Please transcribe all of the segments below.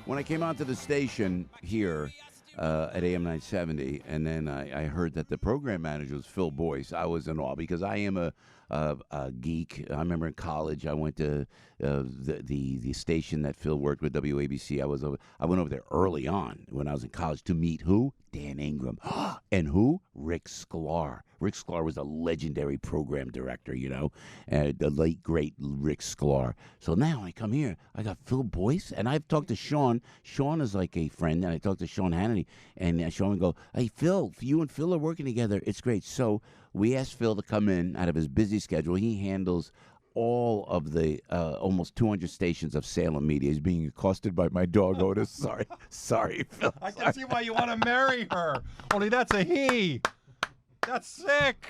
when I came onto the station here at AM 970, and then I heard that the program manager was Phil Boyce, I was in awe because I am a geek. I remember in college I went to the station that Phil worked with, WABC. I went over there early on when I was in college to meet who? Dan Ingram. And who? Rick Sklar. Rick Sklar was a legendary program director, the late, great Rick Sklar. So now I come here, I got Phil Boyce, and I've talked to Sean. Sean is like a friend, and I talked to Sean Hannity, and Sean would go, hey, Phil, you and Phil are working together. It's great. So we asked Phil to come in out of his busy schedule. He handles all of the almost 200 stations of Salem Media. He's being accosted by my dog, Otis. Sorry, Phil. I can see why you want to marry her. Only that's a he. That's sick.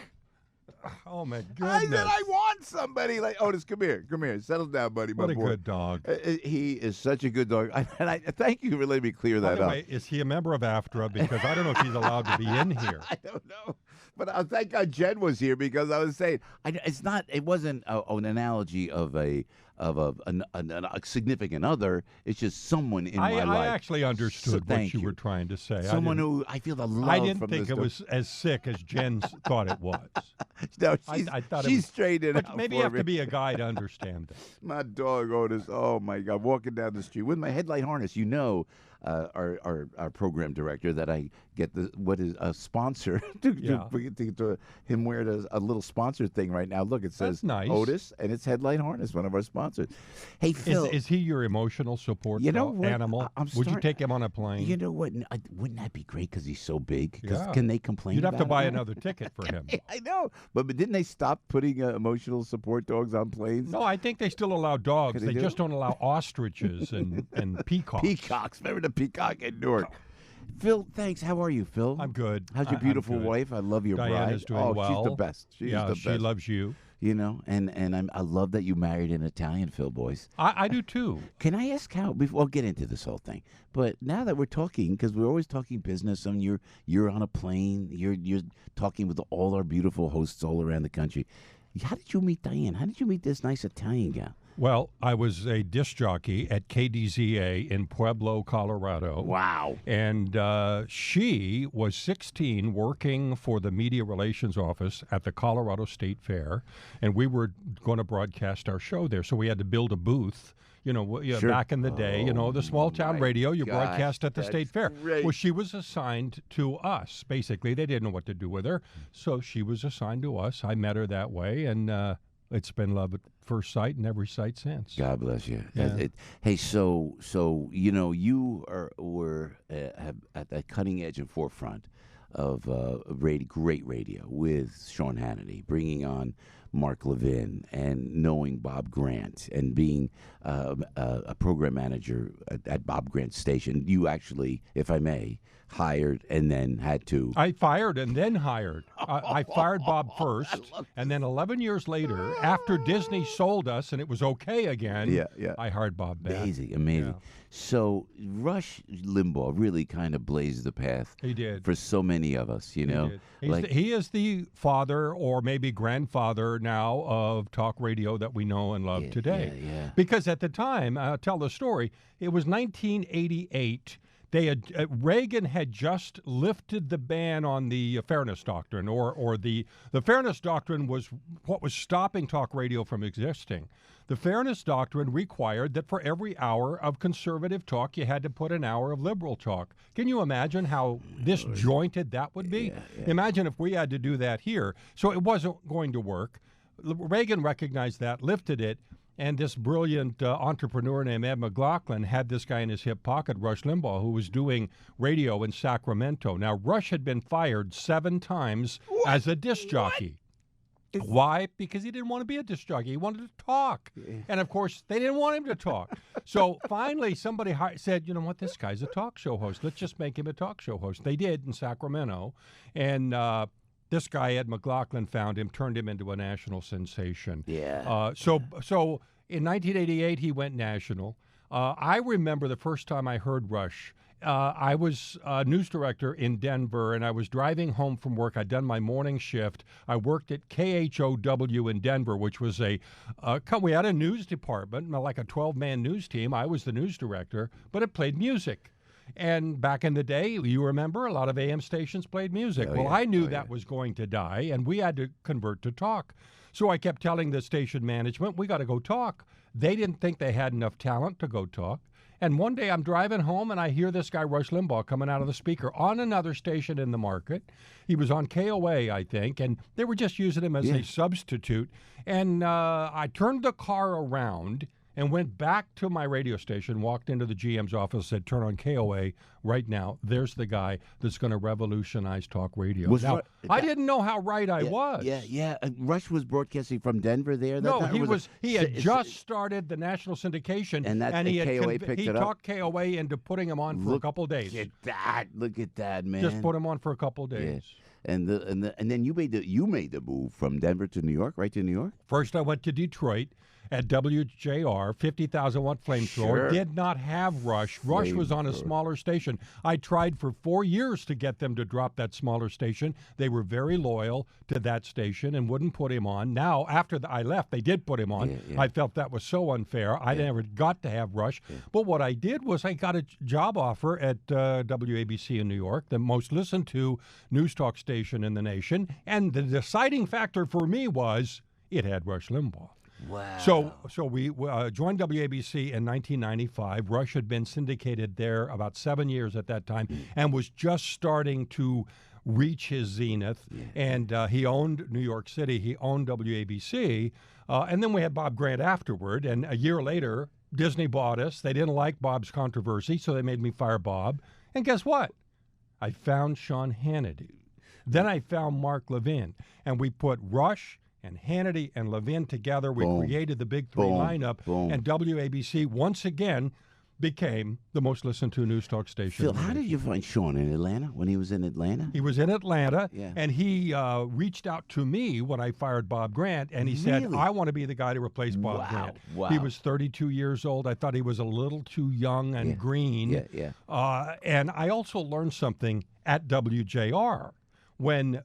Oh, my goodness. I said I want somebody like Otis. Come here. Settle down, buddy. What my a boy. good dog. He is such a good dog. And I thank you for letting me clear that By the up. way, is he a member of AFTRA? Because I don't know if he's allowed to be in here. I don't know. But thank God Jen was here because I was saying it wasn't an analogy of a significant other. It's just someone in my life. I actually understood what you were trying to say. Someone who I feel the love. I didn't from think it was as sick as Jen thought it was. No, I thought she's straight in. But maybe you have to be a guy to understand it. My dog Otis. Oh my God, walking down the street with my headlight harness. Our program director that I get a sponsor to him wear a little sponsor thing right now. Look, it says nice. Otis, and it's Headlight Harness, one of our sponsors. Hey, Phil, is he your emotional support animal? Would you take him on a plane? You know what? Wouldn't that be great because he's so big? Yeah. Can they complain? You'd have to about buy it? another ticket for him. I know, but didn't they stop putting emotional support dogs on planes? No, I think they still allow dogs. They do? just don't allow ostriches and peacocks. Peacocks. Remember the peacock in Newark? Phil, thanks. How are you, Phil? I'm good. How's your beautiful wife? I love your bride. Diana's doing well. She's the best. She's the best. She loves you. And I love that you married an Italian, Phil Boyce. I do too. Can I ask how? Before I'll get into this whole thing, but now that we're talking, because we're always talking business, and you're on a plane, you're talking with all our beautiful hosts all around the country. How did you meet Diane? How did you meet this nice Italian gal? Well, I was a disc jockey at KDZA in Pueblo, Colorado. Wow. And she was 16 working for the media relations office at the Colorado State Fair, and we were going to broadcast our show there. So we had to build a booth. Sure. Back in the day, the small town radio, you broadcast at the State Fair. Great. Well, she was assigned to us. Basically, they didn't know what to do with her. So she was assigned to us. I met her that way, and it's been love at first sight and every sight since. God bless you. Yeah. Hey, so you were at the cutting edge and forefront of great radio with Sean Hannity, bringing on Mark Levin and knowing Bob Grant and being a program manager at Bob Grant's station. You actually, if I may, hired and then had to. I fired and then hired. I fired Bob first, and then 11 years later, after Disney sold us and it was okay again, I hired Bob back. Amazing. Yeah. So Rush Limbaugh really kind of blazed the path. He did. For so many of us, He is the father or maybe grandfather now of talk radio that we know and love today. Yeah. Because at the time, I'll tell the story, it was 1988. Reagan had just lifted the ban on the Fairness Doctrine, or the Fairness Doctrine was what was stopping talk radio from existing. The Fairness Doctrine required that for every hour of conservative talk, you had to put an hour of liberal talk. Can you imagine how disjointed that would be? Yeah. Imagine if we had to do that here. So it wasn't going to work. Reagan recognized that, lifted it, and this brilliant entrepreneur named Ed McLaughlin had this guy in his hip pocket, Rush Limbaugh, who was doing radio in Sacramento. Now, Rush had been fired 7 times as a disc jockey. Why? Because he didn't want to be a disc jockey. He wanted to talk. And, of course, they didn't want him to talk. So, finally, somebody said, you know what, this guy's a talk show host. Let's just make him a talk show host. They did in Sacramento. And this guy, Ed McLaughlin, found him, turned him into a national sensation. Yeah. So in 1988, he went national. I remember the first time I heard Rush. I was news director in Denver, and I was driving home from work. I'd done my morning shift. I worked at KHOW in Denver, which was we had a news department, like a 12-man news team. I was the news director, but it played music. And back in the day, you remember, a lot of AM stations played music. I knew that was going to die, and we had to convert to talk. So I kept telling the station management, we got to go talk. They didn't think they had enough talent to go talk. And one day I'm driving home, and I hear this guy, Rush Limbaugh, coming out of the speaker on another station in the market. He was on KOA, I think, and they were just using him as a substitute. And I turned the car around and went back to my radio station, walked into the GM's office, said, turn on KOA right now. There's the guy that's going to revolutionize talk radio. I didn't know how right I was. Yeah. Rush was broadcasting from Denver there? No, he had just started the national syndication, and he talked KOA into putting him on for a couple of days. Look at that, man. Just put him on for a couple of days. Yeah. And then you made the move from Denver to New York, right to New York? First I went to Detroit at WJR, 50,000-watt flamethrower. Sure. Did not have Rush. Rush was on a smaller station. I tried for 4 years to get them to drop that smaller station. They were very loyal to that station and wouldn't put him on. Now, after I left, they did put him on. I felt that was so unfair. I never got to have Rush. But what I did was I got a job offer at WABC in New York, the most listened to news talk station in the nation. And the deciding factor for me was it had Rush Limbaugh. Wow. So we joined WABC in 1995. Rush had been syndicated there about 7 years at that time and was just starting to reach his zenith. And he owned New York City. He owned WABC. And then we had Bob Grant afterward. And a year later, Disney bought us. They didn't like Bob's controversy, so they made me fire Bob. And guess what? I found Sean Hannity. Then I found Mark Levin. And we put Rush and Hannity and Levin together. We created the Big Three lineup, and WABC once again became the most listened to news talk station. Phil, how did you find Sean in Atlanta when he was in Atlanta? He was in Atlanta, and he reached out to me when I fired Bob Grant, and he said, I want to be the guy to replace Bob Grant. Wow. He was 32 years old. I thought he was a little too young and green. And I also learned something at WJR when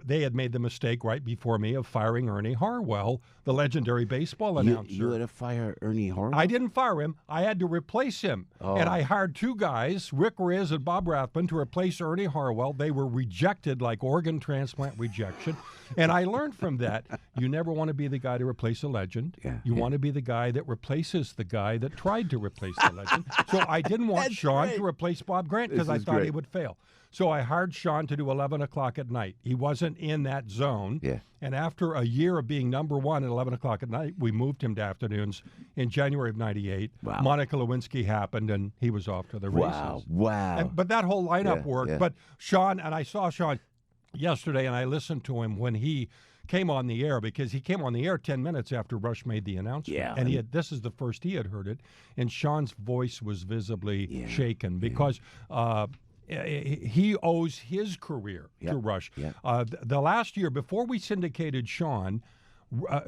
they had made the mistake right before me of firing Ernie Harwell, the legendary baseball announcer. You had to fire Ernie Harwell? I didn't fire him. I had to replace him. And I hired two guys, Rick Riz and Bob Rathman, to replace Ernie Harwell. They were rejected like organ transplant rejection. And I learned from that, you never want to be the guy to replace a legend. You want to be the guy that replaces the guy that tried to replace the legend. So I didn't want Sean to replace Bob Grant because I thought he would fail. So I hired Sean to do 11 o'clock at night. He wasn't in that zone. And after a year of being number one at 11 o'clock at night, we moved him to afternoons in January of 98. Monica Lewinsky happened, and he was off to the races. But that whole lineup worked. But Sean, and I saw Sean yesterday, and I listened to him when he came on the air, because he came on the air 10 minutes after Rush made the announcement. And this is the first he had heard it. And Sean's voice was visibly shaken because he owes his career to Rush. The last year, before we syndicated Sean,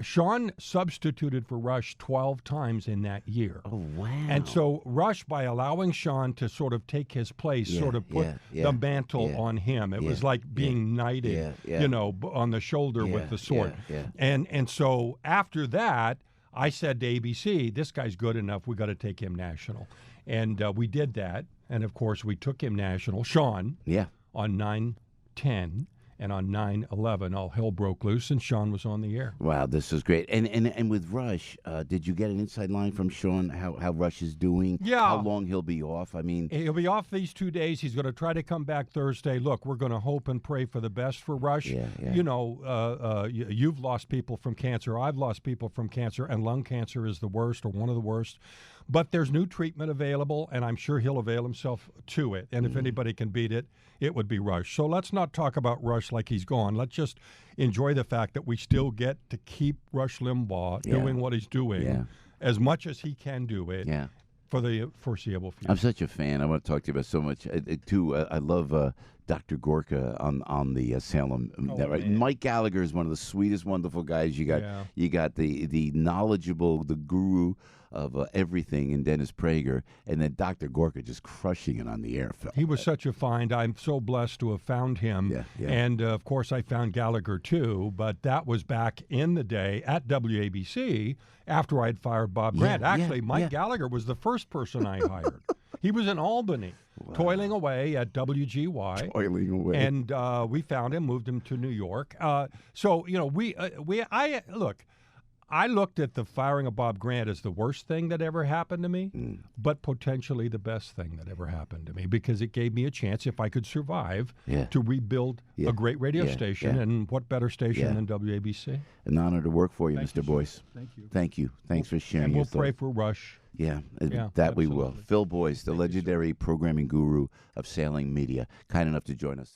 Sean substituted for Rush 12 times in that year. Oh, wow. And so Rush, by allowing Sean to sort of take his place, sort of put the mantle on him. It was like being knighted, you know, on the shoulder with the sword. And so after that, I said to ABC, this guy's good enough. We got to take him national. And we did that. And, of course, we took him national. Sean, on 9/10. And on 9/11, all hell broke loose, and Sean was on the air. Wow, this is great. And with Rush, did you get an inside line from Sean, how Rush is doing? How long he'll be off? I mean, he'll be off these 2 days. He's going to try to come back Thursday. Look, we're going to hope and pray for the best for Rush. You know, you've lost people from cancer. I've lost people from cancer, and lung cancer is the worst, or one of the worst. But there's new treatment available, and I'm sure he'll avail himself to it. And if anybody can beat it, it would be Rush. So let's not talk about Rush like he's gone. Let's just enjoy the fact that we still get to keep Rush Limbaugh doing what he's doing as much as he can do it for the foreseeable future. I'm such a fan. I want to talk to you about so much. I love Dr. Gorka on the Salem Network. man. Mike Gallagher is one of the sweetest, wonderful guys. You got Yeah. you got the knowledgeable, the guru of everything, and Dennis Prager, and then Dr. Gorka just crushing it on the air, Phil. He was such a find. I'm so blessed to have found him. Yeah, yeah. And, of course, I found Gallagher, too, but that was back in the day at WABC after I'd fired Bob Grant. yeah, Actually, Mike yeah. Gallagher was the first person I hired. He was in Albany, toiling away at WGY. Toiling away. And we found him, moved him to New York. So, you know, I looked at the firing of Bob Grant as the worst thing that ever happened to me, but potentially the best thing that ever happened to me, because it gave me a chance, if I could survive, to rebuild a great radio station. And what better station than WABC? An honor to work for you, Thank Mr. you, sir. Boyce. Thank you. Thank you. Thanks for sharing And your we'll pray thoughts. for Rush. Yeah, Yeah, that we will. absolutely. Phil Boyce, the legendary programming guru of Salem Media, kind enough to join us.